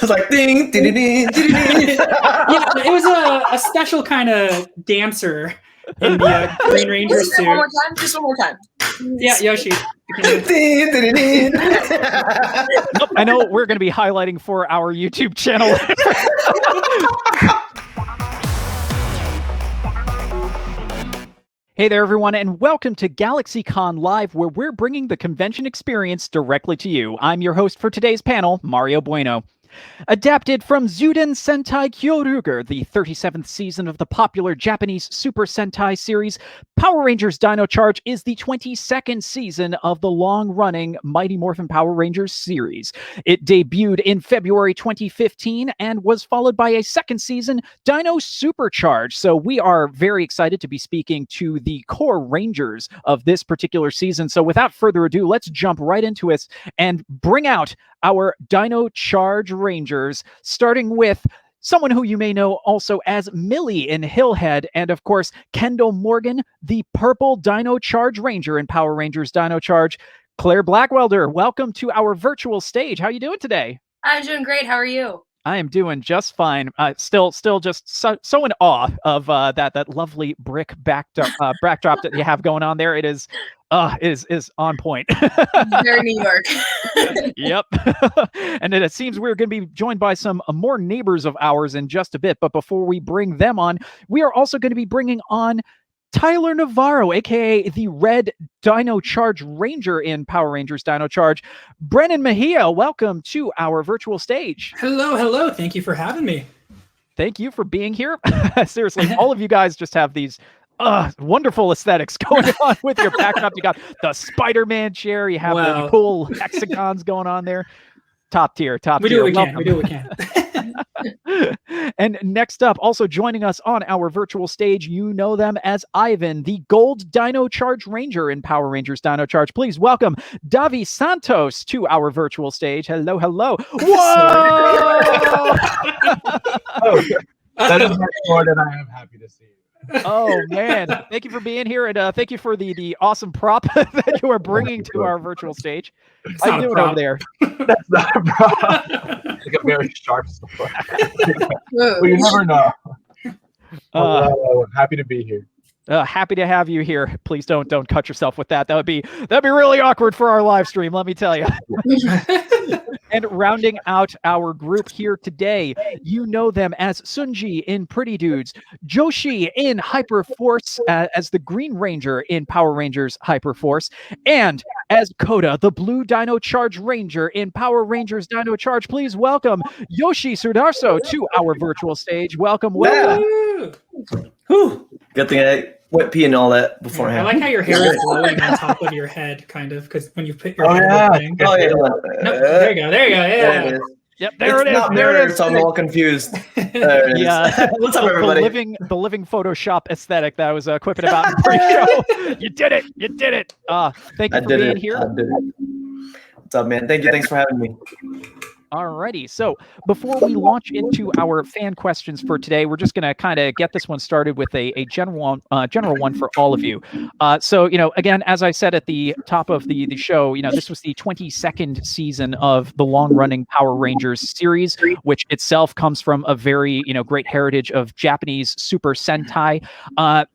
was like ding, ding, ding, ding, ding. Yeah, it was a special kind of dancer in the Green Ranger suit. One more time, just one more time. Yeah, Yoshi. Ding, ding, ding, ding. Nope, I know we're going to be highlighting for our YouTube channel. Hey there, everyone, and welcome to GalaxyCon Live, where we're bringing the convention experience directly to you. I'm your host for today's panel, Mario Bueno. Adapted from Zuden Sentai Kyoryuger, the 37th season of the popular Japanese Super Sentai series, Power Rangers Dino Charge is the 22nd season of the long-running Mighty Morphin Power Rangers series. It debuted in February 2015 and was followed by a second season, Dino Supercharge. So we are very excited to be speaking to the core Rangers of this particular season. So without further ado, let's jump right into it and bring out our Dino Charge Rangers, starting with someone who you may know also as Millie in Hillhead, and of course, Kendall Morgan, the purple Dino Charge Ranger in Power Rangers Dino Charge. Claire Blackwelder, welcome to our virtual stage. How are you doing today? I'm doing great. How are you? I am doing just fine. Still just so in awe of that lovely brick backdrop that you have going on there. It is on point. Very New York. Yep. And it seems we're going to be joined by some more neighbors of ours in just a bit. But before we bring them on, we are also going to be bringing on Tyler Navarro, aka the Red Dino Charge Ranger in Power Rangers Dino Charge. Brennan Mejia, welcome to our virtual stage. Hello. Thank you for having me. Thank you for being here. Seriously, all of you guys just have these wonderful aesthetics going on with your backdrop. You got the Spider-Man chair. You have the cool hexagons going on there. Top tier. We do what we can. And next up, also joining us on our virtual stage, you know them as Ivan, the Gold Dino Charge Ranger in Power Rangers Dino Charge. Please welcome Davi Santos to our virtual stage. Hello. Whoa! That is more than I am happy to see. Oh man, thank you for being here, and thank you for the awesome prop that you are bringing to our virtual stage. How you doing over there? That's not a problem. Like a very sharp sword. But you never know. Happy to be here. Happy to have you here. Please don't cut yourself with that. That'd be really awkward for our live stream, let me tell you. And rounding out our group here today, you know them as Sunji in Pretty Dudes, Joshi in Hyperforce as the Green Ranger in Power Rangers Hyperforce, and as Koda, the Blue Dino Charge Ranger in Power Rangers Dino Charge. Please welcome Yoshi Sudarso to our virtual stage. Welcome. Whew. Good thing I wet pee and all that beforehand. I like how your hair is blowing on top of your head, kind of, because when you put your thing. Oh, yeah. No, there you go. Yeah. Yep, there it is. So I'm all confused. Yeah. What's up, everybody? The living Photoshop aesthetic that I was quipping about in the pre-show. You did it. Thank you for being here. I did it. What's up, man? Thanks for having me. Alrighty, so before we launch into our fan questions for today, we're just going to kind of get this one started with a general one for all of you. So, again, as I said at the top of the show, this was the 22nd season of the long-running Power Rangers series, which itself comes from a very, great heritage of Japanese Super Sentai.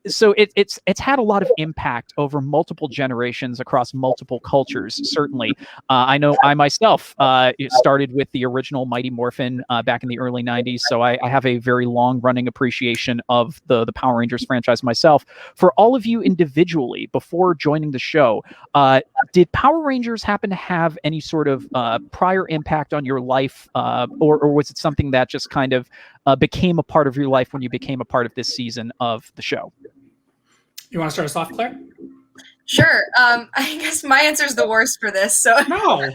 So it's had a lot of impact over multiple generations across multiple cultures, certainly. I know I myself started with the original Mighty Morphin back in the early 90s, so I have a very long-running appreciation of the Power Rangers franchise myself. For all of you individually, before joining the show, did Power Rangers happen to have any sort of prior impact on your life, or was it something that just kind of became a part of your life when you became a part of this season of the show? You want to start us off, Claire? Sure. I guess my answer is the worst for this. So no.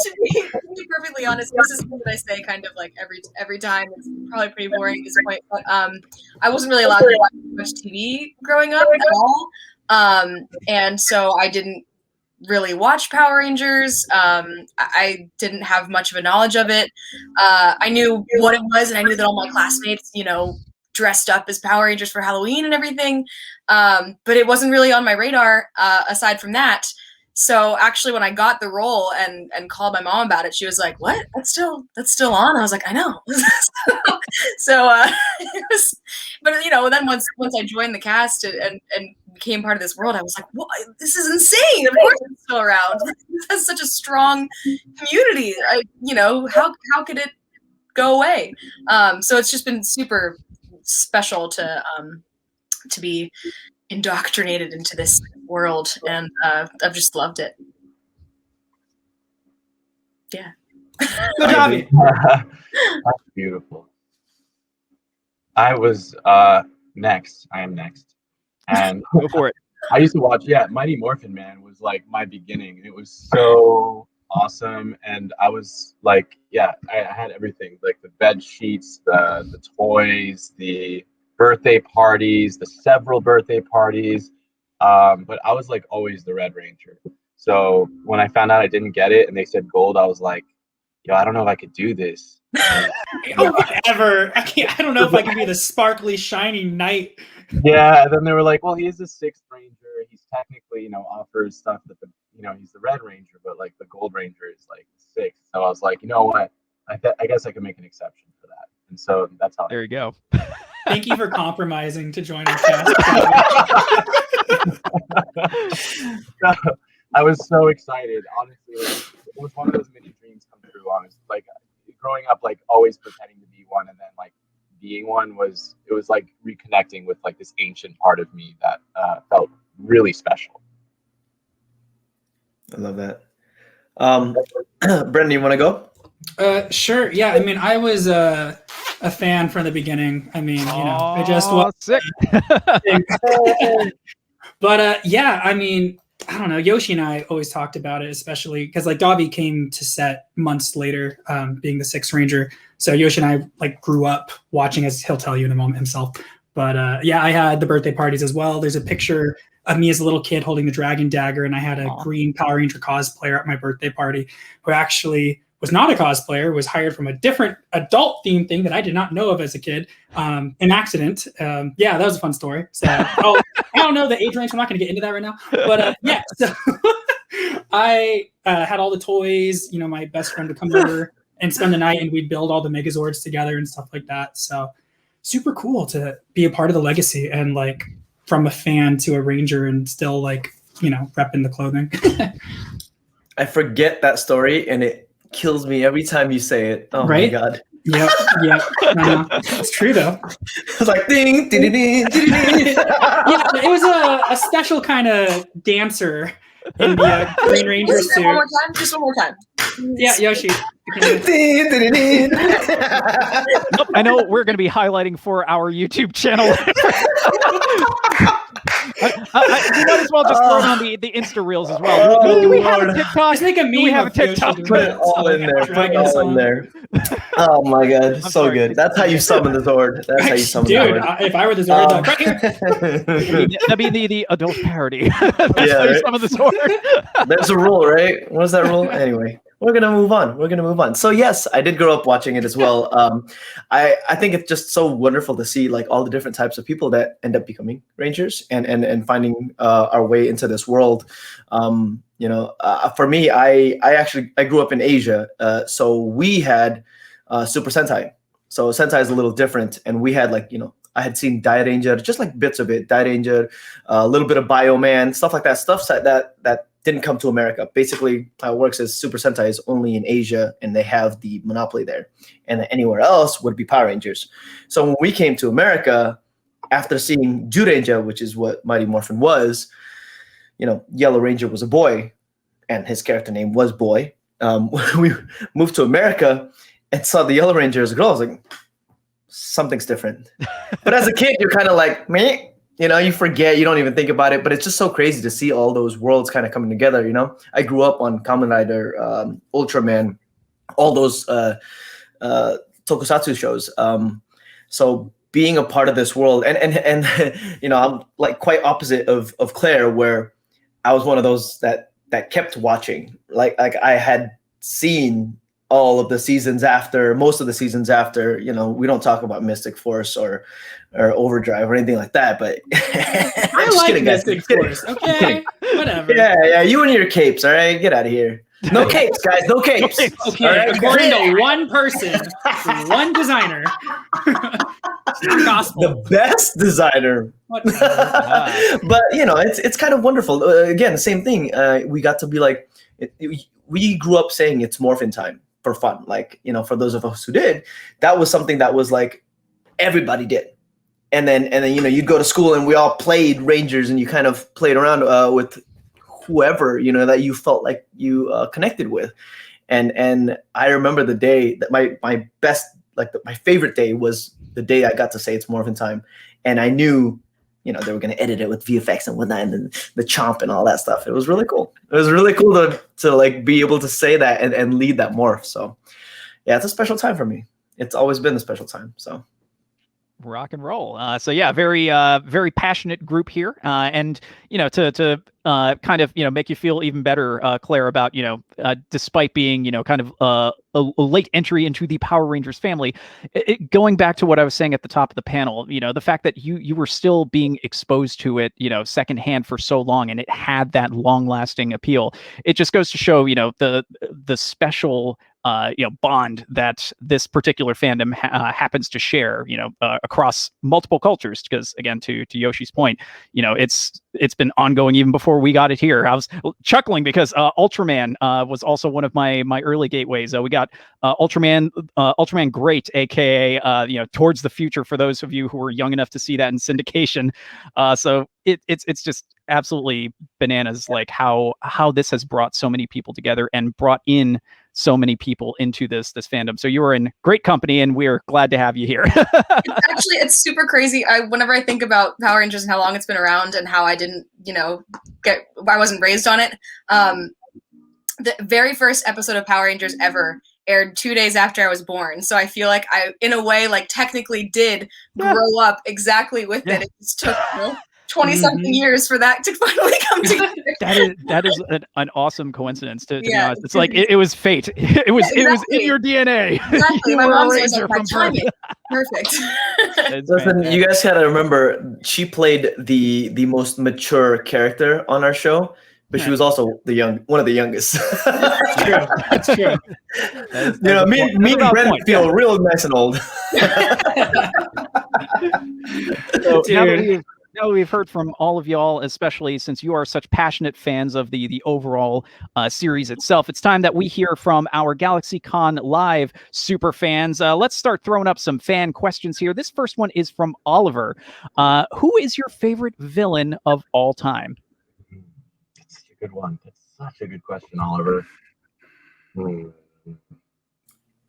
To be perfectly honest, this is something that I say kind of like every time. It's probably pretty boring at this point, but I wasn't really allowed to watch much TV growing up at all, and so I didn't really watch Power Rangers. I didn't have much of a knowledge of it. I knew what it was, and I knew that all my classmates, dressed up as Power Rangers for Halloween and everything, but it wasn't really on my radar aside from that. So actually, when I got the role and called my mom about it, she was like, "What? That's still on?" I was like, "I know." So it was, but you know, then once I joined the cast and became part of this world, I was like, "What? This is insane! Of course it's still around. This has such a strong community. You know, how could it go away?" So it's just been super special to be indoctrinated into this world, and I've just loved it. Yeah. Go Davi. That's beautiful. I was next. I am next. And Go for it. I used to watch, Mighty Morphin Man was like my beginning. It was so awesome. And I was like, I had everything, like the bed sheets, the toys, the birthday parties, the several birthday parties. But I was like always the Red Ranger. So when I found out I didn't get it and they said gold, I was like, yo, I don't know if I could do this. Whatever. I don't know if I can be the sparkly, shiny knight. Yeah, and then they were like, well, he is the 6th Ranger. He's technically, offers stuff that he's the Red Ranger, but like the Gold Ranger is like the 6th. So I was like, you know what? I guess I can make an exception for that. And so that's how. There you go. Thank you for compromising to join our cast. I was so excited. Honestly, it was one of those mini dreams come true. Honestly, like growing up, like always pretending to be one, and then like being one it was like reconnecting with like this ancient part of me that felt really special. I love that. Brennan, you want to go? Sure. Yeah. I mean, I was a fan from the beginning. I mean, I just was sick. But yeah, I mean, I don't know. Yoshi and I always talked about it, especially because like Davi came to set months later, being the 6th Ranger. So Yoshi and I like grew up watching, as he'll tell you in a moment himself. But I had the birthday parties as well. There's a picture of me as a little kid holding the dragon dagger, and I had a green Power Ranger cosplayer at my birthday party who actually was not a cosplayer, was hired from a different adult themed thing that I did not know of as a kid. An accident. That was a fun story. So I don't know the age range. I'm not going to get into that right now. But so I had all the toys. My best friend would come over and spend the night, and we'd build all the Megazords together and stuff like that. So super cool to be a part of the legacy and like from a fan to a Ranger and still like, repping the clothing. I forget that story and it kills me every time you say it. Oh right? my God. Yep. It's true though. It's like ding, ding, ding, ding, ding. Yeah, it was a special kind of dancer in the Green Ranger suit. One more time, just one more time. Yeah, Yoshi. Ding, ding, ding, ding. Nope, I know we're going to be highlighting for our YouTube channel. We might as well just throw it on the Insta Reels as well. Do we have a TikTok? Just make a meme. Do we have a of Yoshi TikTok? doing Put it it. all in there. Put it all in there. Oh my God, so sorry. good. That's how you summon the Zord. That's how you summon the Dude, Zord. if I were the Zord, I'd be like, right here. That'd be the adult parody. That's Yeah, how you right? summon the sword. There's a rule, right? What is that rule? Anyway, we're gonna move on. So yes, I did grow up watching it as well. I think it's just so wonderful to see like all the different types of people that end up becoming Rangers and finding our way into this world. For me, I grew up in Asia, so we had Super Sentai. So Sentai is a little different, and we had I had seen Dai Ranger, just like bits of it, Dai Ranger, a little bit of Bioman, stuff like that, stuff that didn't come to America. Basically, how it works is Super Sentai is only in Asia, and they have the monopoly there. And then anywhere else would be Power Rangers. So when we came to America, after seeing Ranger, which is what Mighty Morphin was, Yellow Ranger was a boy, and his character name was Boy. We moved to America and saw the Yellow Ranger as a girl. I was like, something's different. But as a kid, you're kind of like, meh. You forget, you don't even think about it, but it's just so crazy to see all those worlds kind of coming together. I grew up on Kamen Rider, Ultraman, all those tokusatsu shows. So being a part of this world, and I'm like quite opposite of Claire, where I was one of those that kept watching. Like I had seen all of the seasons after, most of the seasons after, you know, we don't talk about Mystic Force or Overdrive or anything like that. But I like kidding, guys. Mystic Force. Okay, whatever. Yeah, you and your capes. All right, get out of here. No capes, guys. No capes. Okay, All right? according to one person, one designer, it's not gospel. The best designer. Whatever. But you know, it's kind of wonderful. Again, same thing. We got to be like, we grew up saying it's Morphin time for fun. Like, you know, for those of us who did, that was something that was like everybody did. And then you know, you'd go to school and we all played Rangers, and you kind of played around with whoever, you know, that you felt like you connected with. And I remember the day that my best, like my favorite day was the day I got to say it's Morphin time, and I knew, you know, they were going to edit it with VFX and whatnot, and then the chomp and all that stuff. It was really cool. It was really cool to like be able to say that and lead that morph. So yeah, it's a special time for me. It's always been a special time. So rock and roll. So yeah, very passionate group here, and you know, to kind of, you know, make you feel even better, Claire, about, you know, despite being, you know, kind of a late entry into the Power Rangers family, going back to what I was saying at the top of the panel, you know, the fact that you were still being exposed to it, you know, secondhand for so long, and it had that long lasting appeal. It just goes to show, you know, the special you know, bond that this particular fandom happens to share, you know, across multiple cultures. Because again, to Yoshi's point, you know, it's been ongoing even before we got it here. I was chuckling because Ultraman was also one of my early gateways. We got Ultraman Great, aka you know, Towards the Future, for those of you who were young enough to see that in syndication. So it's just absolutely bananas, like how this has brought so many people together and brought in so many people into this fandom. So you are in great company, and we're glad to have you here. It's super crazy. Whenever I think about Power Rangers and how long it's been around and how I didn't, you know, I wasn't raised on it. The very first episode of Power Rangers ever aired 2 days after I was born. So I feel like I, in a way, like technically did grow up exactly with it. It just took, you know, 20-something years for that to finally come together. That is an awesome coincidence, to be honest. It's like it was fate. It was in your DNA. Exactly. My mom says like timing. Perfect. Listen, you guys gotta remember, she played the most mature character on our show, but she was also one of the youngest. That's true. You know, me and Brennan feel real nice and old. So now we've heard from all of y'all, especially since you are such passionate fans of the overall series itself, it's time that we hear from our GalaxyCon Live super fans. Let's start throwing up some fan questions here. This first one is from Oliver. Who is your favorite villain of all time? That's a good one. That's such a good question, Oliver.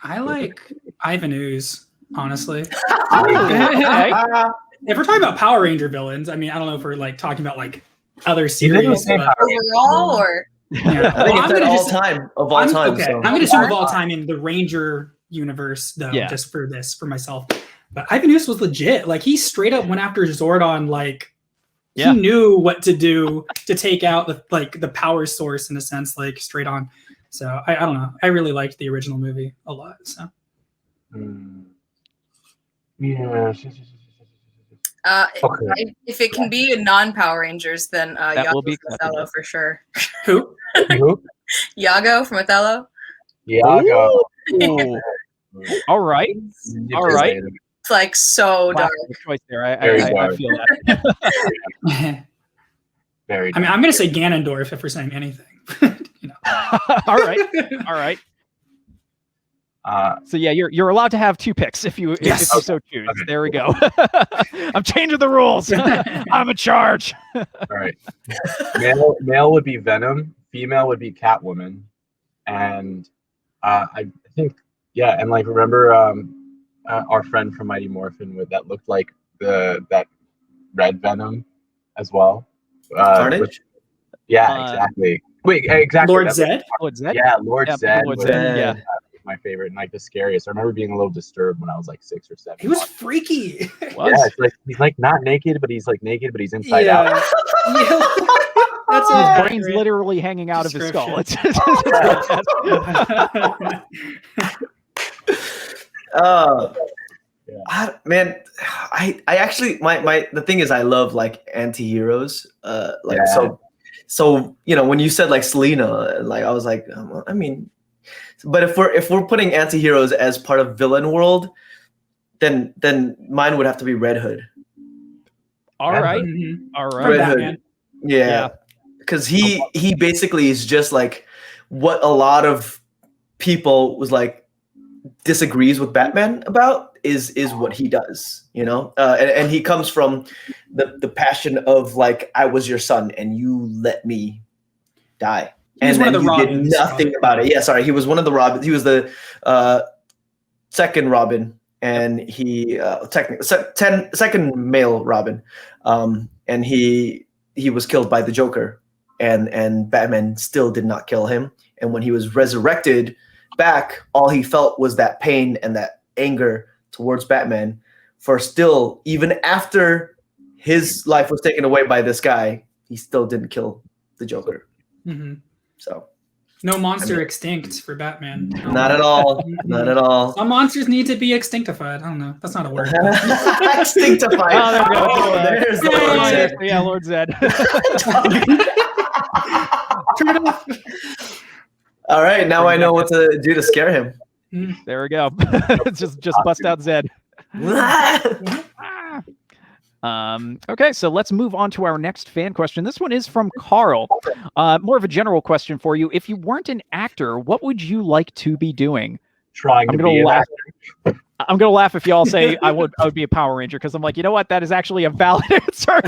I like Ivan Ooze, honestly. Okay. If we're talking about Power Ranger villains, I mean, I don't know if we're like talking about like other series, but overall, or yeah. I think it's all time of all time. Okay, So. I'm going to assume of all time in the Ranger universe, though, just for myself. But Ivan Ooze was legit. Like, he straight up went after Zordon. Like, he knew what to do to take out the power source, in a sense, like straight on. So I don't know. I really liked the original movie a lot. So yeah. If it can be a non-Power Rangers, then Yago from Othello for sure. Who? Yago from Othello. Yago. All right. It's like so dark. Choice there. I feel that. Very dark. I mean, I'm going to say Ganondorf if we're saying anything. You know. All right. So yeah, you're allowed to have two picks if you so choose. Okay. There we go. I'm changing the rules. I'm in charge. All right. Male would be Venom. Female would be Catwoman. And I think and like remember our friend from Mighty Morphin that looked like that red Venom as well. Carnage. Exactly. Wait, exactly. Lord Zed. Lord Zed. Yeah, Lord Zed. Yeah. My favorite and like the scariest. I remember being a little disturbed when I was like 6 or 7. He was freaky. Yeah, it's like he's like not naked, but he's like naked, but he's inside out. That's His an brain's accurate literally hanging out of his skull. description. Man, I actually my the thing is I love like anti-heroes. Like Yeah. so when you said like Selena, like I was like, I mean, but if we're putting anti-heroes as part of villain world, then mine would have to be Red Hood. All right. Mhm. All From right. Red Batman. Hood. Yeah. Because he basically is just like what a lot of people was like disagrees with Batman about is what he does, and he comes from the passion of like I was your son and you let me die. He was And one then of the you did Robins, nothing probably. about it. Yeah, sorry, he was one of the Robins. He was the second Robin, and he second male Robin, and he was killed by the Joker, and Batman still did not kill him. And when he was resurrected back, all he felt was that pain and that anger towards Batman for still, even after his life was taken away by this guy, he still didn't kill the Joker. Mhm. So No monster extinct for Batman. not at all. Not at all. Some monsters need to be extinctified. I don't know. That's not a word. Extinctified. Oh, there we go. Oh, there's the Hey. word. Zed. Yeah, Lord Zed. Turn it off. All right, now I know what to do to scare him. There we go. just bust out Zed. Okay, so let's move on to our next fan question. This one is from Carl. More of a general question for you. If you weren't an actor, what would you like to be doing? Trying I'm to gonna be an laugh. actor. I'm gonna laugh if y'all say I would be a Power Ranger, because I'm like, you know what? That is actually a valid answer.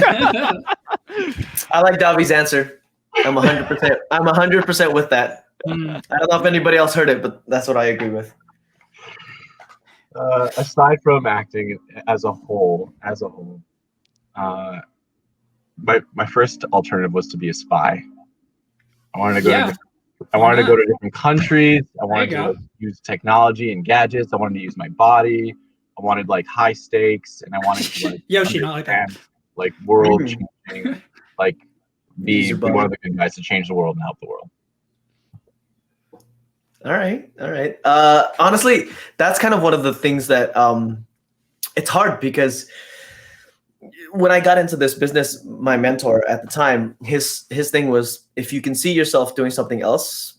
I like Davi's answer. I'm 100%. I'm 100% with that. I don't know if anybody else heard it, but that's what I agree with. Aside from acting as a whole, my first alternative was to be a spy. I wanted to go to different countries. I wanted There you to use technology and gadgets. I wanted to use my body. I wanted like high stakes, and I wanted to like Yoshi, not like that. understand, like world changing, like Use be your one body. of the good guys to change the world and help the world. All right. Honestly, that's kind of one of the things that it's hard because when I got into this business, my mentor at the time, his thing was, if you can see yourself doing something else,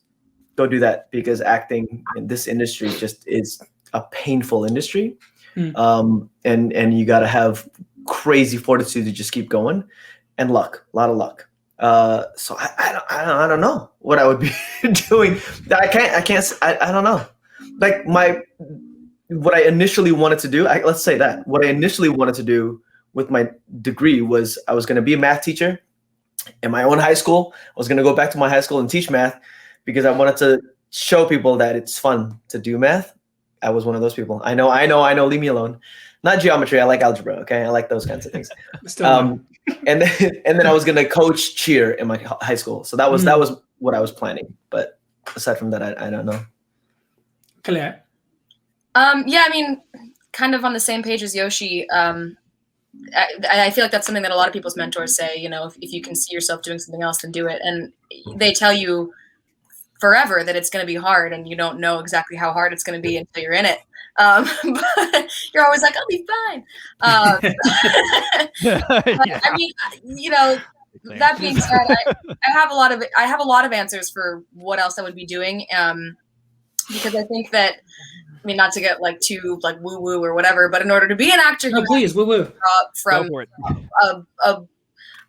go do that, because acting in this industry just is a painful industry. And you got to have crazy fortitude to just keep going, and luck, a lot of luck. So I don't know what I would be doing. I don't know. Like what I initially wanted to do, let's say that what I initially wanted to do with my degree was I was going to be a math teacher in my own high school. I was going to go back to my high school and teach math because I wanted to show people that it's fun to do math. I was one of those people. I know. Leave me alone. Not geometry. I like algebra. Okay, I like those kinds of things. And then I was gonna coach cheer in my high school. So that was what I was planning. But aside from that, I don't know. Claire. Yeah, I mean, kind of on the same page as Yoshi. I feel like that's something that a lot of people's mentors say. If you can see yourself doing something else, then do it. And they tell you forever that it's going to be hard, and you don't know exactly how hard it's going to be until you're in it. But you're always like, I'll be fine. I mean, that being said, I have a lot of answers for what else I would be doing. Because I think that, I mean, not to get like too like woo woo or whatever, but in order to be an actor, No, please, woo woo. From a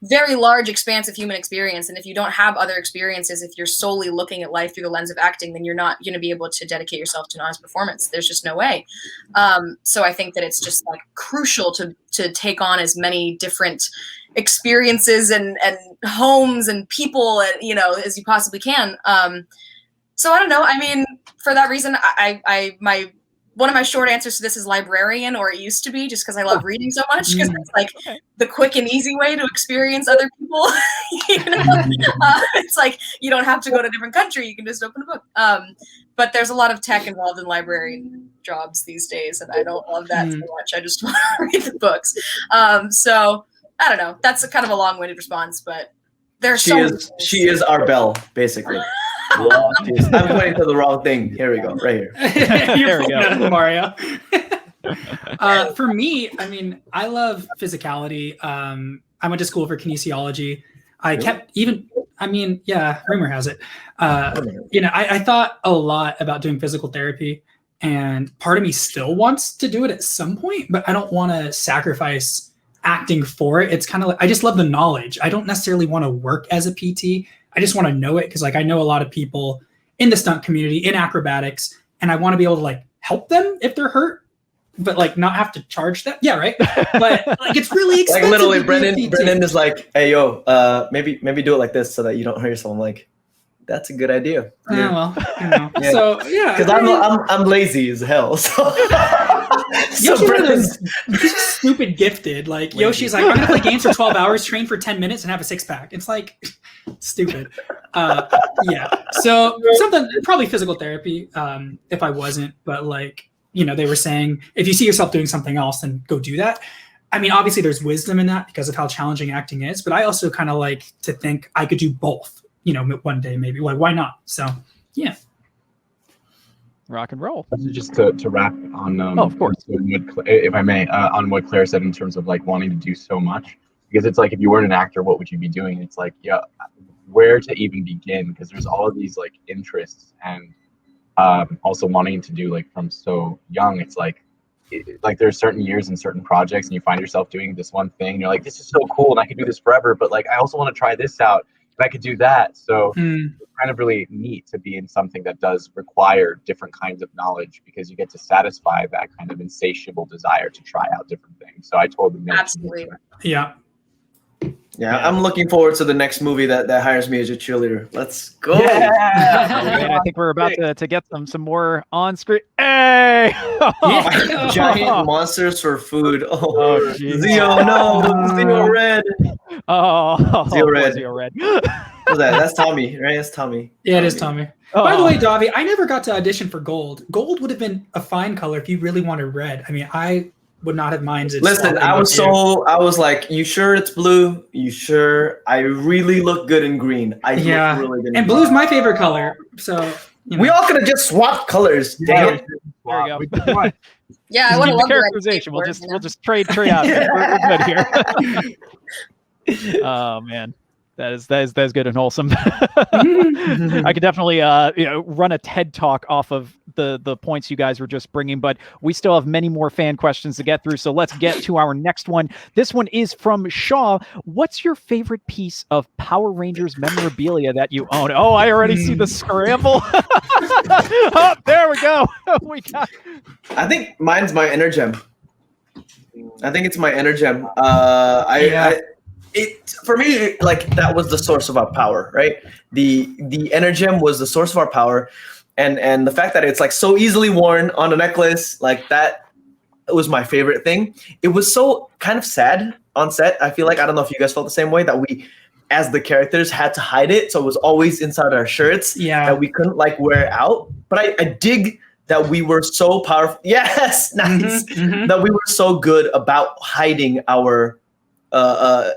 very large expanse of human experience. And if you don't have other experiences, if you're solely looking at life through the lens of acting, then you're not going to be able to dedicate yourself to an honest performance. There's just no way. So I think that it's just like crucial to take on as many different experiences and homes and people, as you possibly can. So I don't know. I mean, for that reason, one of my short answers to this is librarian, or it used to be, just because I love reading so much, because it's like the quick and easy way to experience other people. It's like you don't have to go to a different country; you can just open a book. But there's a lot of tech involved in librarian jobs these days, and I don't love that so much. I just want to read the books. So I don't know. That's a kind of a long-winded response, but There's She is our Belle, basically. I'm pointing to the wrong thing. Here we go, right here. There we go, Mario. For me, I mean, I love physicality. I went to school for kinesiology. Rumor has it. I thought a lot about doing physical therapy, and part of me still wants to do it at some point, but I don't want to sacrifice acting for it. It's kind of like, I just love the knowledge. I don't necessarily want to work as a PT. I just want to know it because like I know a lot of people in the stunt community, in acrobatics, and I want to be able to like help them if they're hurt, but like not have to charge them. Yeah, right. But like it's really expensive. Like literally, Brennan is like, "Hey, yo, maybe do it like this so that you don't hurt yourself." I'm like, that's a good idea. Yeah, well, you know. Yeah. So yeah, because I'm lazy as hell. So, Brennan's stupid gifted. Like Yoshi's like, I'm gonna play games for 12 hours, train for 10 minutes, and have a 6-pack. It's like stupid. Yeah. So something probably physical therapy. If I wasn't, but like they were saying, if you see yourself doing something else, then go do that. I mean, obviously there's wisdom in that because of how challenging acting is, but I also kind of like to think I could do both. One day maybe. Like, why not? So, yeah. Rock and roll. Just to wrap on, of course, if I may, on what Claire said in terms of like wanting to do so much, because it's like if you weren't an actor, what would you be doing? It's like, yeah, where to even begin? Because there's all of these like interests and also wanting to do like from so young. It's like there's certain years and certain projects, and you find yourself doing this one thing. And you're like, this is so cool, and I could do this forever. But like, I also want to try this out. I could do that. So it's kind of really neat to be in something that does require different kinds of knowledge because you get to satisfy that kind of insatiable desire to try out different things. So I totally know. Absolutely. Yeah. Yeah, I'm looking forward to the next movie that hires me as a cheerleader. Let's go. Yeah. I think we're about to get some more on screen. Hey! Giant monsters for food. Oh Zio, no. Zio Red. Oh, Zio Red. Zio Red. What's that? That's Tommy, right? That's Tommy. Yeah, it is Tommy. Oh. By the way, Davi, I never got to audition for gold. Gold would have been a fine color if you really wanted red. I mean, I would not have minded. Listen, I was like, you sure it's blue? You sure? I really look good in green. Look really good in and blue's my favorite color. So we all could have just swapped colors. Damn. There we go. Yeah, I would have loved the characterization. We'll just trade out. We're good here. Oh man. That is good and wholesome. I could definitely run a TED talk off of the points you guys were just bringing, but we still have many more fan questions to get through. So let's get to our next one. This one is from Shaw. What's your favorite piece of Power Rangers memorabilia that you own? Oh, I already see the scramble. Oh, there we go. I think mine's my Energem. I think it's my Energem. For me, like that was the source of our power, right? The Energem was the source of our power, and the fact that it's like so easily worn on a necklace, like that was my favorite thing. It was so kind of sad on set. I feel like, I don't know if you guys felt the same way, that we, as the characters, had to hide it, so it was always inside our shirts. Yeah, that we couldn't like wear it out. But I dig that we were so powerful. Yes, nice. That we were so good about hiding our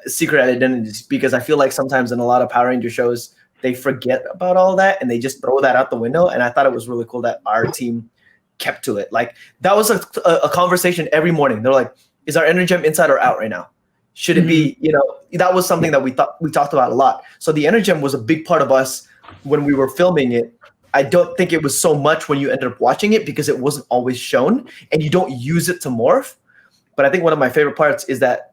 secret identities, because I feel like sometimes in a lot of Power Ranger shows they forget about all that and they just throw that out the window. And I thought it was really cool that our team kept to it. Like that was a conversation every morning. They're like, is our Energem inside or out right now? Should it be, that was something that we talked about a lot. So the Energem was a big part of us when we were filming it. I don't think it was so much when you ended up watching it because it wasn't always shown and you don't use it to morph. But I think one of my favorite parts is that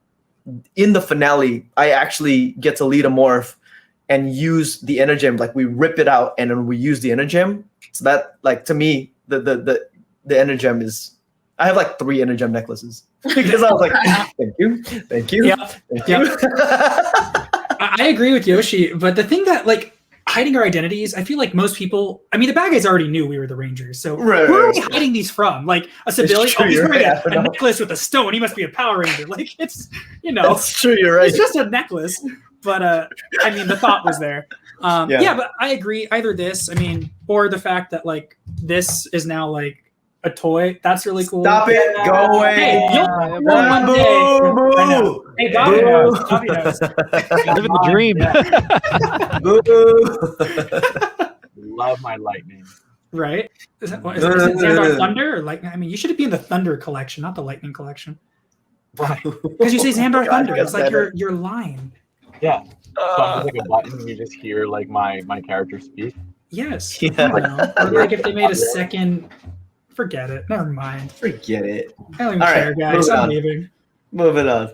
in the finale, I actually get to lead a morph and use the Energem. Like we rip it out and then we use the Energem. So that, like, to me, the Energem is. I have like 3 Energem necklaces because I was like, thank you. Thank you. I agree with Yoshi, but the thing that like hiding our identities, I feel like most people, I mean, the bad guys already knew we were the Rangers. So where are we hiding these from? Like a civilian, he's wearing a necklace with a stone. He must be a Power Ranger. Like it's, That's true. You're right. It's just a necklace. But I mean, the thought was there. But I agree. Either this, I mean, or the fact that like this is now like a toy. That's really cool. Stop it. Go away. Hey, you'll Yeah, one boo, day. boo. I know. Hey, Davi knows. Davi knows. Living the dream. Love my lightning. Right? Is it Xandar Thunder? Or Lightning? I mean, you should be in the Thunder collection, not the Lightning collection. Right. Because you say Xandar God, Thunder. get It's like better. your line. Yeah. So I'm just like a button and you just hear like my character speak. Yes. Yeah. I don't know. Or like if they made a second. Forget it. Never mind. Forget it. I don't even All right, care, guys. moving I'm on. leaving. Moving on.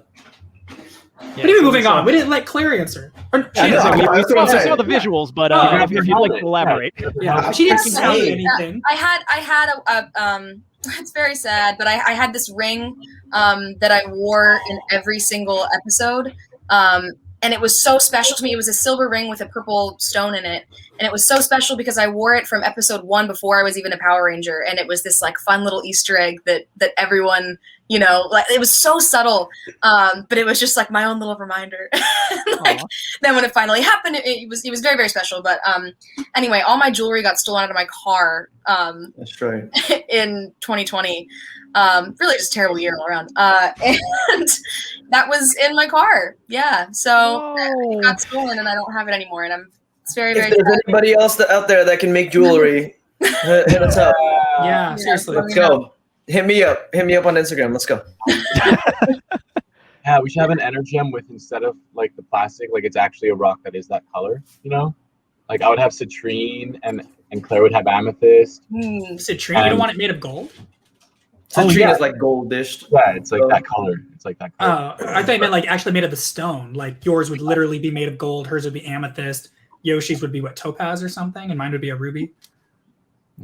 What do you mean moving on? We didn't let Claire answer. Or, Yeah, she no, didn't- I- We was gonna say. saw the visuals, but Oh, if you'd like to elaborate. yeah, she didn't Yes, say yeah. anything. I had a it's very sad, but I had this ring that I wore in every single episode. And it was so special to me. It was a silver ring with a purple stone in it. And it was so special because I wore it from episode 1 before I was even a Power Ranger. And it was this like fun little Easter egg that everyone, you know, like it was so subtle. But it was just like my own little reminder. Like, then when it finally happened, it was very, very special. But anyway, all my jewelry got stolen out of my car That's right. in 2020. Really just a terrible year all around. And that was in my car. Yeah. So it got stolen and I don't have it anymore. And it's very, very If there's sad. anybody else out there that can make jewelry, hit us up. Yeah, seriously. Let's go. Hit me up. Hit me up on Instagram. Let's go. Yeah, we should have an energem with, instead of like the plastic, like it's actually a rock that is that color, you know? Like I would have citrine and Claire would have amethyst. Citrine. You don't want it made of gold? Citrine yeah. is like goldish. Yeah, it's like that color. It's like that color. I thought you meant like actually made of the stone. Like yours would literally be made of gold. Hers would be amethyst. Yoshi's would be what, topaz or something, and mine would be a ruby.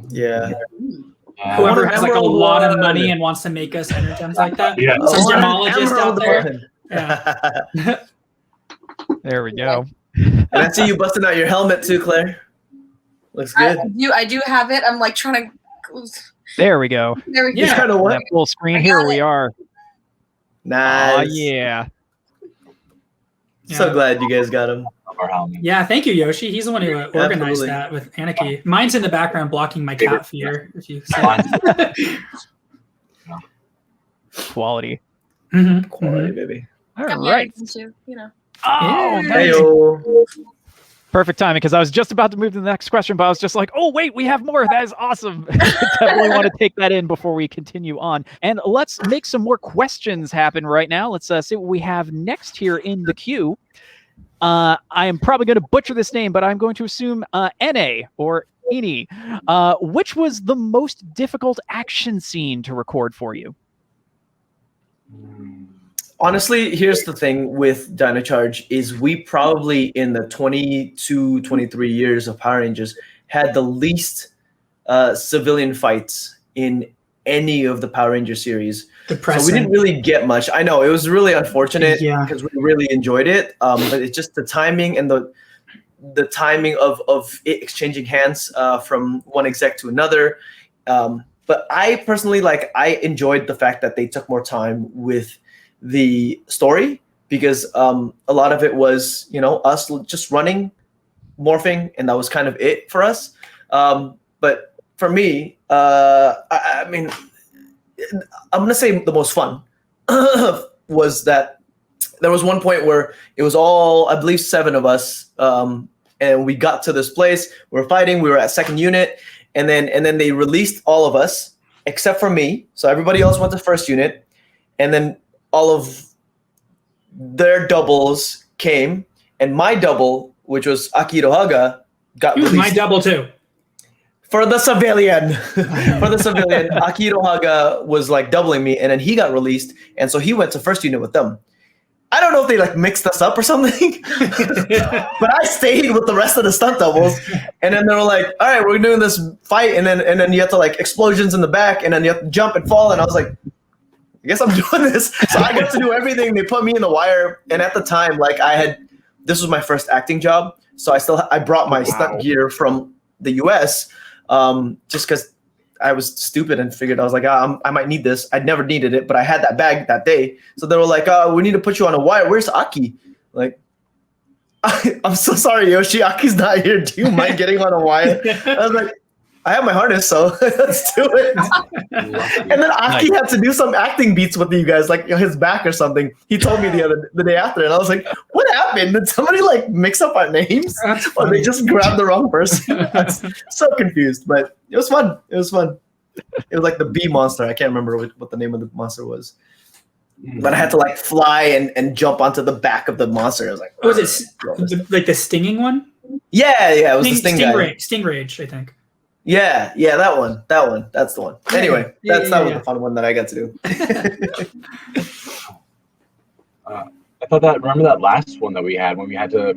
Yeah. Whoever has like a Emerald lot of one. money and wants to make us energems like that. Yeah. Some Oh, gemologist out emerald there. one. Yeah. There we go. And I see you busting out your helmet too, Claire. Looks good. I do have it. I'm like trying to. There we go. There we go. You're trying to what? That full screen. I Here got we it. are. Nice. Oh yeah. So glad you guys got him. Our helmet. Yeah, thank you, Yoshi. He's the one who organized Absolutely. that with Anarchy. Mine's in the background blocking my cat feeder. If you see. Quality. Mhm, Quality, mhm. baby. All Got right. married too, you know. Oh, Yeah. nice. Heyo. Perfect timing, because I was just about to move to the next question, but I was just like, oh, wait, we have more. That is awesome. Definitely want to take that in before we continue on. And let's make some more questions happen right now. Let's see what we have next here in the queue. I am probably going to butcher this name, but I'm going to assume NA or Ini. Which was the most difficult action scene to record for you? Honestly, here's the thing with Dino Charge is we probably in the 22, 23 years of Power Rangers had the least civilian fights in any of the Power Ranger series. Depressing. So we didn't really get much. I know it was really unfortunate Yeah. because we really enjoyed it. But it's just the timing and the timing of it exchanging hands from one exec to another. But I personally I enjoyed the fact that they took more time with the story because a lot of it was, us just running, morphing, and that was kind of it for us. But for me, I mean, I'm going to say the most fun was that there was one point where it was all, I believe, 7 of us, and we got to this place. We were fighting. We were at second unit, and then they released all of us except for me. So everybody else went to first unit, and then all of their doubles came, and my double, which was Akito Haga, got He was released. my double too. For the civilian, Akito Haga was doubling me, and then he got released, and so he went to first unit with them. I don't know if they mixed us up or something, but I stayed with the rest of the stunt doubles, and then they were like, "All right, we're doing this fight," and then you have to explosions in the back, and then you have to jump and fall, and I was like, I guess I'm doing this. So I got to do everything. They put me in the wire, and at the time, this was my first acting job, so I brought my stunt gear from the U.S. Just because I was stupid and figured I was like, I might need this. I'd never needed it, but I had that bag that day. So they were like, we need to put you on a wire. Where's Aki? I'm so sorry, Yoshi. Aki's not here. Do you mind getting on a wire? I was like, I have my harness, so let's do it. And then Aki had to do some acting beats with you guys, like his back or something. He told me the day after, and I was like, "What happened? Did somebody like mix up our names, or they just grabbed the wrong person?" I was so confused, but it was fun. It was fun. It was like the bee monster. I can't remember what the name of the monster was, but I had to like fly and jump onto the back of the monster. I was like, Was it like the stinging one? Yeah, it was the sting guy. Stingrage, I think. Yeah, that one. That's the one. Anyway, that was the fun one that I got to do. I thought that. Remember that last one that we had when we had to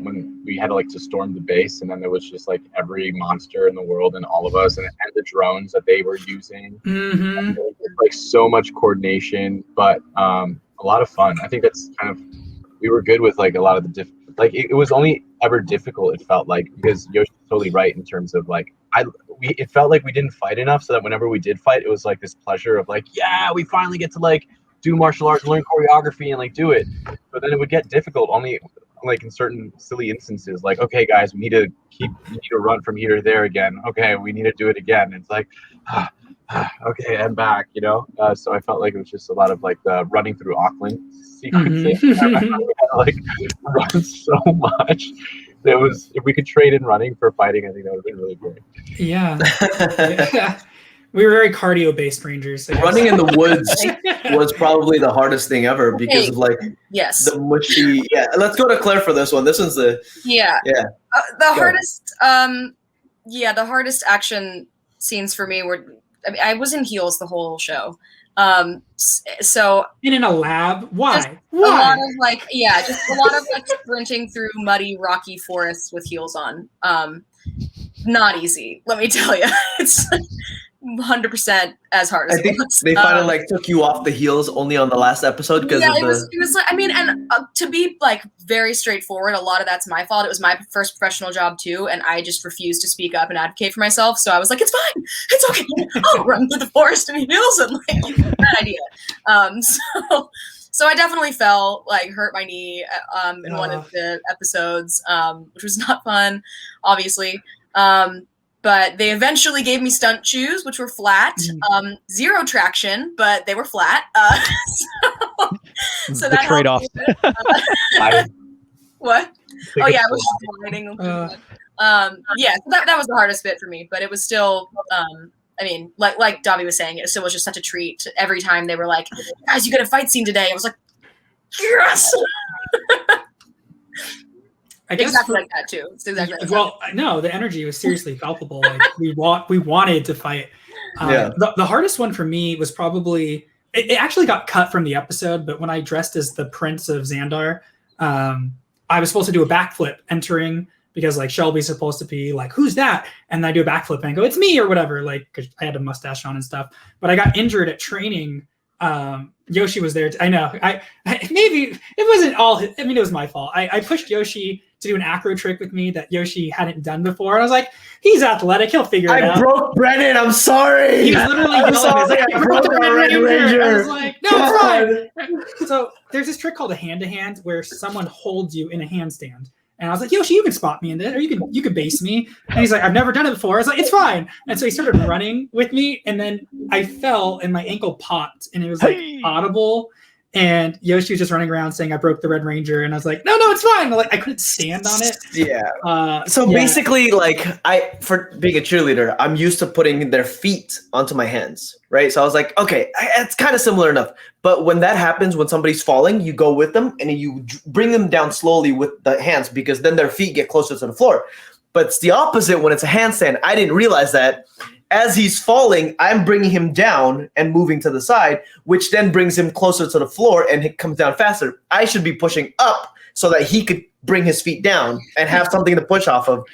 like to storm the base, and then there was just like every monster in the world and all of us, and the drones that they were using. Mm-hmm. Like so much coordination, but a lot of fun. I think that's kind of we were good with like a lot of the it was only ever difficult. It felt like because Yoshi's totally right in terms of like it felt like we didn't fight enough, so that whenever we did fight, it was like this pleasure of like, yeah, we finally get to like do martial arts, learn choreography, and like do it. But then it would get difficult only like in certain silly instances. Like, okay, guys, we need to run from here to there again. Okay, we need to do it again. It's like, okay, and back, you know. So I felt like it was just a lot of like the running through Auckland sequences. Mm-hmm. We had to, like run so much. It was if we could trade in running for fighting, I think that would have been really great. Yeah. We were very cardio-based rangers. Running in the woods was probably the hardest thing ever because of like the mushy. Yeah, let's go to Claire for this one. This one's the the hardest. The hardest action scenes for me were. I mean, I was in heels the whole show. So in a lab, why? A lot of just a lot of like sprinting through muddy, rocky forests with heels on. Not easy, let me tell you. It's 100% as hard as I think they finally like took you off the heels only on the last episode because it was like, I mean, and to be like very straightforward, a lot of that's my fault. It was my first professional job too, and I just refused to speak up and advocate for myself. So I was like, it's fine, it's okay, I'll run through the forest in heels, and like bad idea. So I definitely fell, like hurt my knee in one of the episodes, which was not fun, obviously. But they eventually gave me stunt shoes, which were flat, zero traction, but they were flat. So the trade-off. What? Oh yeah, I was sliding. So that was the hardest bit for me, but it was still. I mean, like Davi was saying, it still was just such a treat. Every time they were like, "Guys, you get a fight scene today," I was like, "Yes." I guess exactly like that too. It's exactly like well, no, the energy was seriously palpable. Like we wanted to fight. The hardest one for me was probably it actually got cut from the episode, but when I dressed as the Prince of Xandar, I was supposed to do a backflip entering because like Shelby's supposed to be like, "Who's that?" And I do a backflip and I go, "It's me," or whatever. Like, cause I had a mustache on and stuff. But I got injured at training. Yoshi was there. I know. I maybe it wasn't all. I mean, it was my fault. I pushed Yoshi to do an acro trick with me that Yoshi hadn't done before. And I was like, he's athletic. He'll figure it out. I broke Brennan. I'm sorry. He was literally I'm sorry. I broke the Red Ranger. I was like, no, it's fine. So there's this trick called a hand-to-hand where someone holds you in a handstand. And I was like, Yoshi, you can spot me in this, or you can base me. And he's like, I've never done it before. I was like, it's fine. And so he started running with me, and then I fell, and my ankle popped, and it was like audible. And Yoshi was just running around saying, I broke the Red Ranger. And I was like, no, it's fine. Like, I couldn't stand on it. Yeah. Basically, like, for being a cheerleader, I'm used to putting their feet onto my hands, right? So I was like, okay, it's kind of similar enough. But when that happens, when somebody's falling, you go with them and you bring them down slowly with the hands because then their feet get closer to the floor. But it's the opposite when it's a handstand. I didn't realize that. As he's falling, I'm bringing him down and moving to the side, which then brings him closer to the floor and it comes down faster. I should be pushing up so that he could bring his feet down and have something to push off of.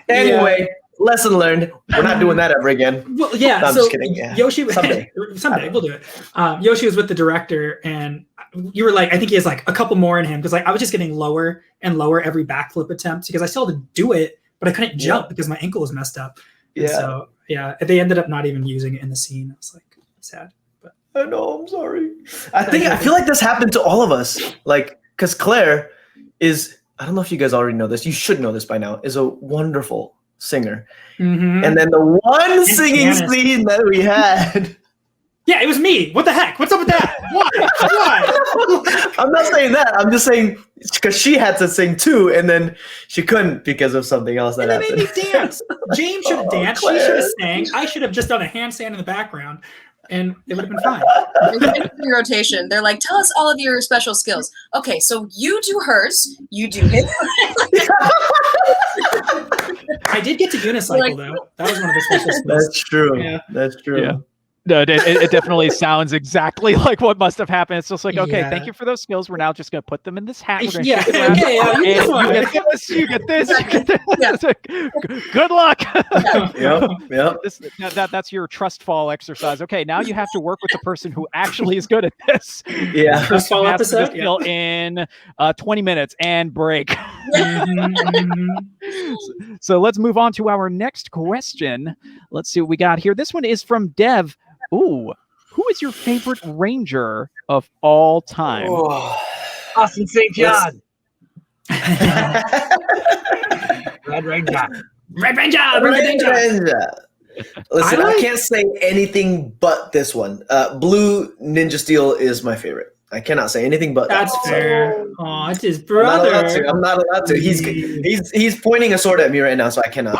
Anyway, lesson learned. We're not doing that ever again. Well, yeah. No, I'm just kidding. Yeah. Yoshi, someday we'll do it. Yoshi was with the director, and you were like, I think he has like a couple more in him because like I was just getting lower and lower every backflip attempt because I still had to do it, but I couldn't jump because my ankle was messed up. And so they ended up not even using it in the scene. I was like sad, but I know, I'm sorry. I feel like this happened to all of us. Like, because Claire is, I don't know if you guys already know this, you should know this by now, is a wonderful, singer. Mhm. And then the one singing Janice. scene that we had. Yeah, it was me. What the heck? What's up with that? Why? Why? I'm not saying that. I'm just saying because she had to sing too, and then she couldn't because of something else that And they made happened. me dance. James should have danced. She should have sang. I should have just done a handstand in the background, and it would have been fine. In rotation, they're like, tell us all of your special skills. Okay, so you do hers, you do his. I did get to unicycle though. That was one of the special skills. That's true. Yeah. That's true. Yeah. No, it definitely sounds exactly like what must have happened. It's just like, okay, Yeah. thank you for those skills. We're now just going to put them in this hat. We're gonna Yeah, shake it around. okay, you And get one. you get this, you get this, you get this. Yeah. It's like, good luck. Yep. That's your trust fall exercise. Okay, now you have to work with the person who actually is good at this. Yeah. Trust fall Master this episode. skill in 20 minutes and break. So let's move on to our next question. Let's see what we got here. This one is from Dev. Ooh, who is your favorite ranger of all time? Austin St. John. Red Red Ranger. Ranger. Red Red Ranger. Ranger. Listen, I I can't say anything but this one. Blue Ninja Steel is my favorite. I cannot say anything but That's that. fair. Oh, it's his I'm not allowed brother. to. I'm not allowed to. He's pointing a sword at me right now, so I cannot.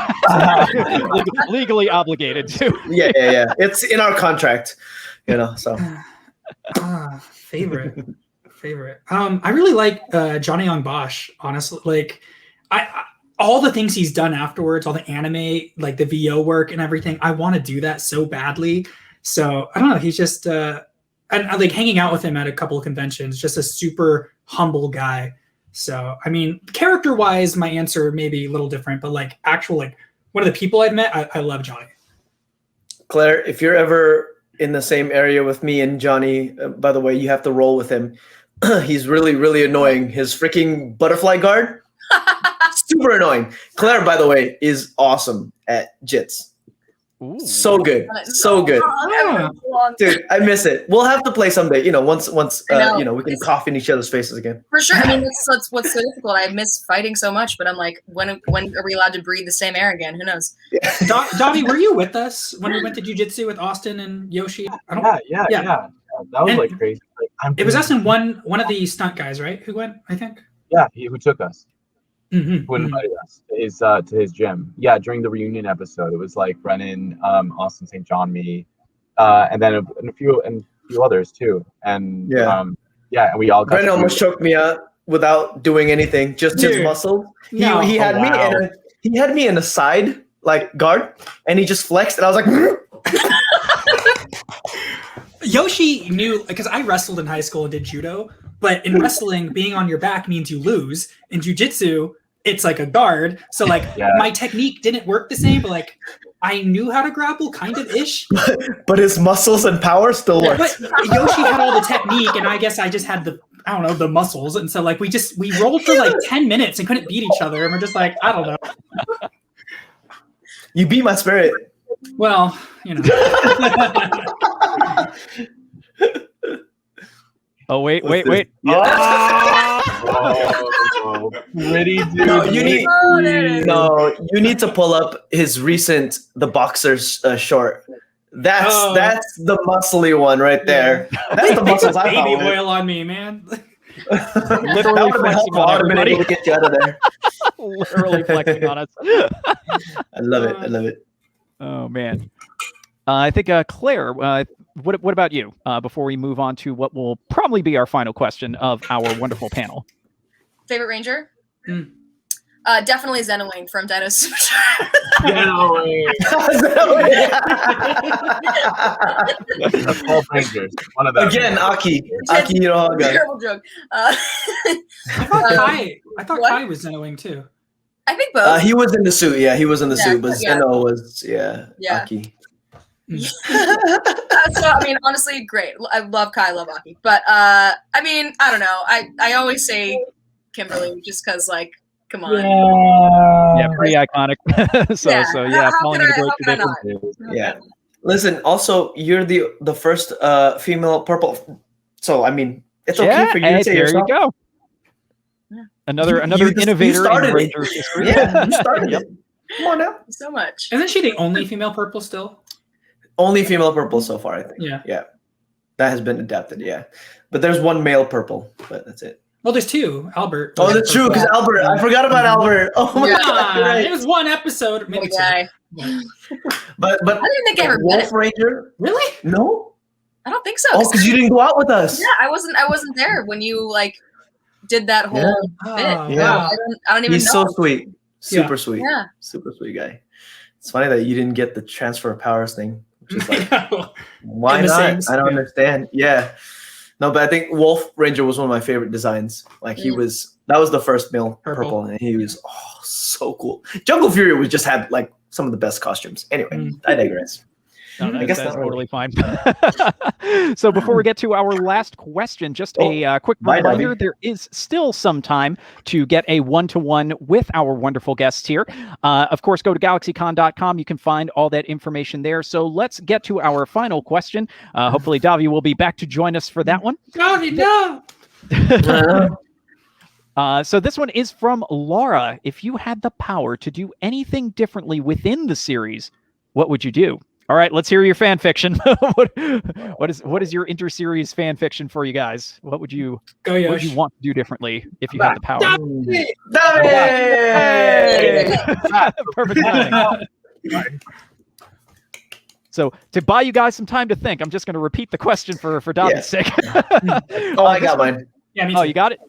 Legally obligated to. Yeah. It's in our contract, So Favorite. I really like Johnny Young Bosch. Honestly, like I all the things he's done afterwards, all the anime, like the VO work and everything. I want to do that so badly. So I don't know. He's just and I like hanging out with him at a couple of conventions. Just a super humble guy. So I mean, character wise, my answer may be a little different, but like actual like one of the people I've met, I love Johnny. Claire, if you're ever in the same area with me and Johnny, by the way, you have to roll with him. He's really, really annoying. His freaking butterfly guard, super annoying. Claire, by the way, is awesome at jits. Ooh. So good, so good, dude. I miss it. We'll have to play someday. Once I know. we can cough in each other's faces again. For sure. I mean, that's what's so difficult. I miss fighting so much, but I'm like, when are we allowed to breathe the same air again? Who knows? Davi, were you with us when we went to jiu-jitsu with Austin and Yoshi? Yeah. That was And- like crazy. Like, It was us and one of the stunt guys, right? Who went, I think? Yeah, who took us? Mm-hmm. Who invited us to his gym? Yeah, during the reunion episode, it was like Brennan, Austin St. John, me, and then a few others too. And and we all got Brennan almost choked me out without doing anything, just his Dude. muscle. No. He had me wow. he had me in a side like guard, and he just flexed, and I was like. Yoshi knew, because I wrestled in high school and did judo, but in wrestling, being on your back means you lose. In jiu-jitsu, it's like a guard. So like my technique didn't work the same, but like I knew how to grapple kind of ish. But his muscles and power still worked. But Yoshi had all the technique, and I guess I just had the muscles. And so like we rolled for like 10 minutes and couldn't beat each other. And we're just like, I don't know. You beat my spirit. Well, Oh, wait. Yeah. Oh, pretty dude. No, you need Oh, there it is. you need to pull up his recent The Boxer's short. That's the muscly one right there. That's the muscles I baby follow. oil on me, man. Literally that would have been flexing helpful. on I would have been everybody. able to get you out of there. Literally flexing on us. I love it. Oh man. I think Claire, what about you? Before we move on to what will probably be our final question of our wonderful panel. Favorite ranger? Mm. Definitely Zenowing from Dino Super. That's all Rangers. One of them. Again, Aki Hirohaga. Terrible joke. I thought What? Kai was Zenowing too. I think both. He was in the suit. Yeah, he was in the Yeah, suit. But yeah. Zeno was Yeah. Aki. So I mean, honestly, great. I love Kai, love Aki, but I mean, I don't know. I always say Kimberly just because, like, come on. Yeah, pretty iconic. so Yeah. yeah, How following can in a I- great how can I tradition. not? Yeah. Listen, also, you're the first female purple. So I mean, it's okay for you to say there yourself. you go. Yeah. Another You innovator started in it. Rangers history. Yeah, you started Yep. it. Come on now. So much. Isn't she the only female purple still? Only female purple so far, I think. Yeah. Yeah. That has been adapted, yeah. But there's one male purple, but that's it. Well, there's two. Albert. Oh, that's true, because Albert, I forgot about Albert. Oh my Yeah. god. You're right. It was one episode, maybe two. Guy. But I didn't think I ever met Wolf it. Ranger? Really? No? I don't think so. Oh, because you didn't go out with us. Yeah, I wasn't there when you like did that whole Oh, bit. Yeah. I don't even He's know. so sweet. Super Yeah. sweet. Yeah. Super sweet guy. It's funny that you didn't get the transfer of powers thing. Which is like, why In the not? same I don't sphere. understand. Yeah. No, but I think Wolf Ranger was one of my favorite designs. Like that was the first male purple, and he was so cool. Jungle Fury was just had like some of the best costumes. Anyway, I digress. No, I guess that's not totally fine. So before we get to our last question, just a quick bye, reminder, Davi. there is still some time to get a one-to-one with our wonderful guests here. Of course, go to GalaxyCon.com. You can find all that information there. So let's get to our final question. Hopefully, Davi will be back to join us for that one. Davi, no. So this one is from Laura. If you had the power to do anything differently within the series, what would you do? All right, let's hear your fan fiction. what is your inter-series fan fiction for you guys? What would you Go, what would Yosh. you want to do differently if you had the power? Davi! Hey! Perfect timing. So to buy you guys some time to think, I'm just going to repeat the question for Davi's sake. I got mine. Yeah, me too. Oh, you got it?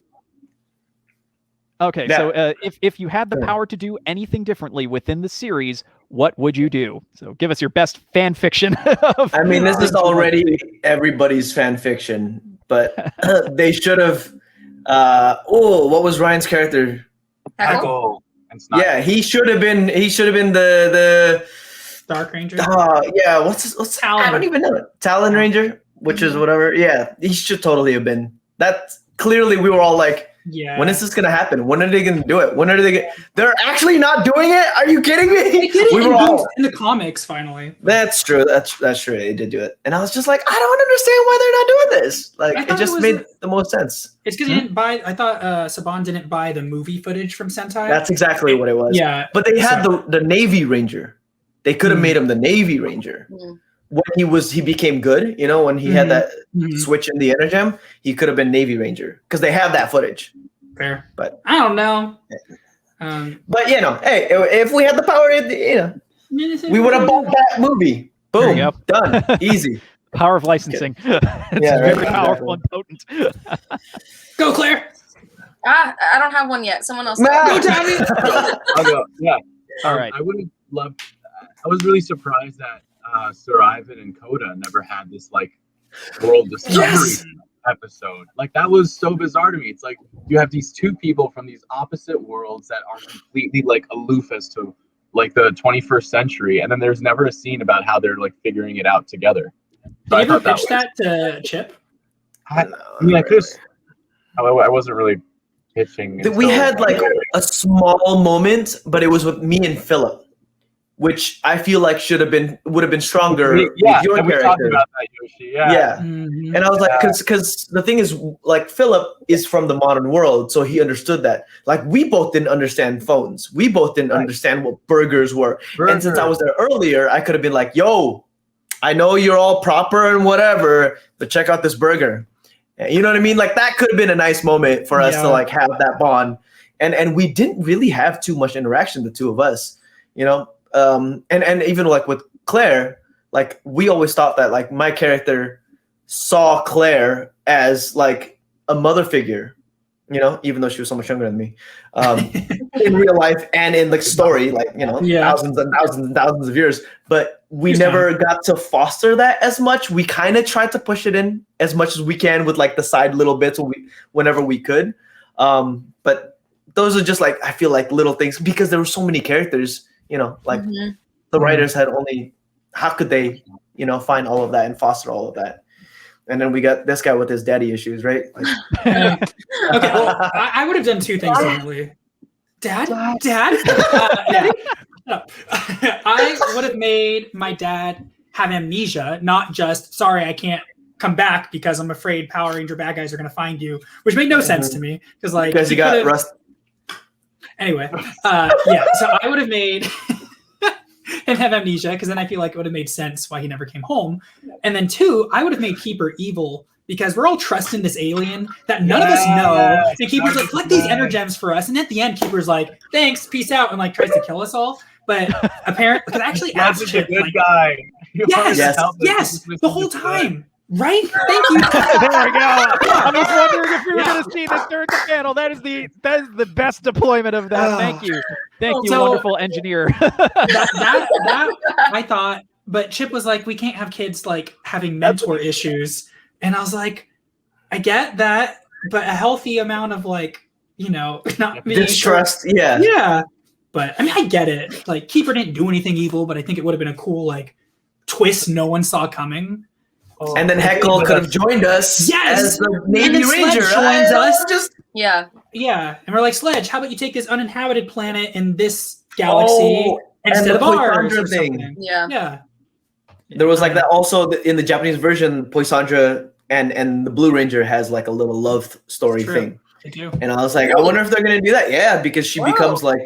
Okay, Yeah. so if you had the power to do anything differently within the series, what would you do? So give us your best fan fiction. I mean, this is already everybody's fan fiction, but they should have. What was Ryan's character? Heckle? And Snot. Yeah, he should have been. He should have been the. Dark Ranger. Yeah. What's Talon. I don't even know it. Talon Ranger, which is whatever. Yeah, he should totally have been. That clearly we were all like, Yeah. when is this gonna happen? When are they gonna do it? When are they? They're actually not doing it. Are you kidding me? They did it We were all. in the comics finally. That's true. That's true. They did do it, and I was just like, I don't understand why they're not doing this. I Like, thought it just it was made the most sense. It's because he didn't buy. I thought Saban didn't buy the movie footage from Sentai. That's exactly what it was. Yeah, But they had the Navy Ranger. They could have made him the Navy Ranger. Mm. When he became good, when he had that Mhm. switch in the Energem, he could have been Navy Ranger because they have that footage. fair. But I don't know. But hey, if we had the power, we would have bought that movie. Boom, There you done, easy. Power of licensing. It's Yeah, right, very powerful exactly. and potent. Go, Claire. I don't have one yet. Someone else. Nah. Go, Davi. I'll go. Yeah. All right. I would have loved. I was really surprised that Sir Ivan and Koda never had this like world discovery Yes! episode. Like that was so bizarre to me. It's like you have these two people from these opposite worlds that are completely like aloof as to like the 21st century, and then there's never a scene about how they're like figuring it out together. Did you ever thought pitch that to Chip? I mean, I just I wasn't really pitching. We until- had like a small moment, but it was with me and Philip, which I feel like would have been stronger Yeah, with your and we talked character. about that, Yoshi. Yeah. Yeah. Mhm. And I was like, because the thing is, like, Philip is from the modern world, so he understood that. Like, we both didn't understand phones. We both didn't understand what burgers were. And since I was there earlier, I could have been like, yo, I know you're all proper and whatever, but check out this burger. You know what I mean? Like, that could have been a nice moment for us to, like, have that bond. And we didn't really have too much interaction, the two of us, and even, like, with Claire, like, we always thought that, like, my character saw Claire as like a mother figure, even though she was so much younger than me, in real life and in the story, like, thousands and thousands and thousands of years. But we never got to foster that as much. We kind of tried to push it in as much as we can with like the side little bits whenever we could. But those are just like, I feel like little things because there were so many characters, like the writers had only, how could they, find all of that and foster all of that? And then we got this guy with his daddy issues, right? Like, Okay, well, I would have done two things differently. Dad? Yeah. I would have made my dad have amnesia, not just, sorry, I can't come back because I'm afraid Power Ranger bad guys are going to find you, which made no sense to me. Because you got rust. Anyway, so I would have made and have amnesia, because then I feel like it would have made sense why he never came home. And then 2, I would have made Keeper evil, because we're all trusting this alien that none of us know. And Keeper's like, collect these energems for us. And at the end, Keeper's like, thanks, peace out, and like tries to kill us all. But apparently, because I actually asked That's a Chip, good like, guy. yes, the whole time. Right? Thank you. There we go. I was wondering if we were going to see this during the panel. That is the best deployment of that. Thank you, wonderful engineer. that I thought, but Chip was like, we can't have kids like having mentor issues, and I was like, I get that, but a healthy amount of like, not being distrust. Yeah. Yeah. But I mean, I get it. Like, Keeper didn't do anything evil, but I think it would have been a cool like twist no one saw coming. And then Heckle could have joined us as the Navy Ranger. Joins us. Yeah. And we're like, Sledge, how about you take this uninhabited planet in this galaxy instead of ours? Or something. Yeah. There was like that also in the Japanese version, Poisandra and the Blue Ranger has like a little love story thing. They do. And I was like, I wonder if they're going to do that. Yeah, because she becomes like,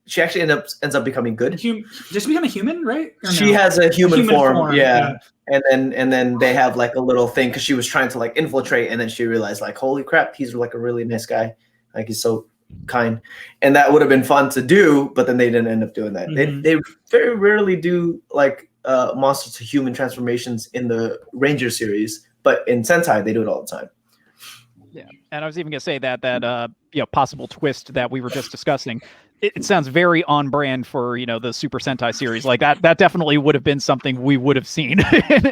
she actually ends up becoming good. Just become a human, right? She has a human form. Yeah. And then they have like a little thing because she was trying to like infiltrate, and then she realized like, holy crap, he's like a really nice guy, like he's so kind, and that would have been fun to do, but then they didn't end up doing that. They very rarely do like monster to human transformations in the Ranger series, but in Sentai they do it all the time. Yeah, and I was even gonna say that possible twist that we were just discussing. It sounds very on brand for the Super Sentai series. Like that definitely would have been something we would have seen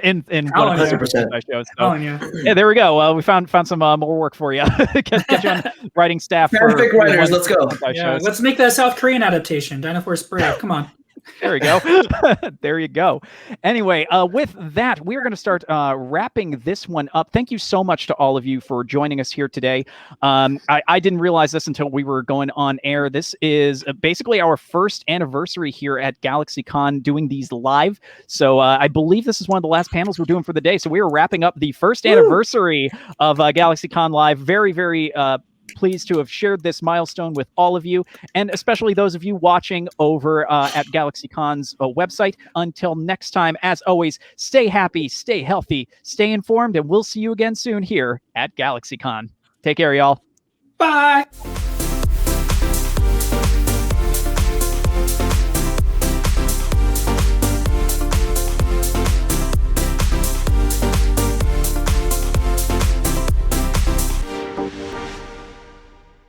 in one of the Super Sentai shows. So, yeah, there we go. We found some more work for you. Get you on writing staff. Perfect writers. Let's go. Yeah, let's make the South Korean adaptation. Dino Force Brave. Come on. There we go. There you go. Anyway, with that, we're going to start wrapping this one up. Thank you so much to all of you for joining us here today. I didn't realize this until we were going on air. This is basically our first anniversary here at GalaxyCon doing these live. So I believe this is one of the last panels we're doing for the day. So we are wrapping up the first anniversary of GalaxyCon Live. Very, very pleased to have shared this milestone with all of you, and especially those of you watching over at GalaxyCon's website. Until next time, as always, stay happy, stay healthy, stay informed, and we'll see you again soon here at GalaxyCon. Take care, y'all. Bye.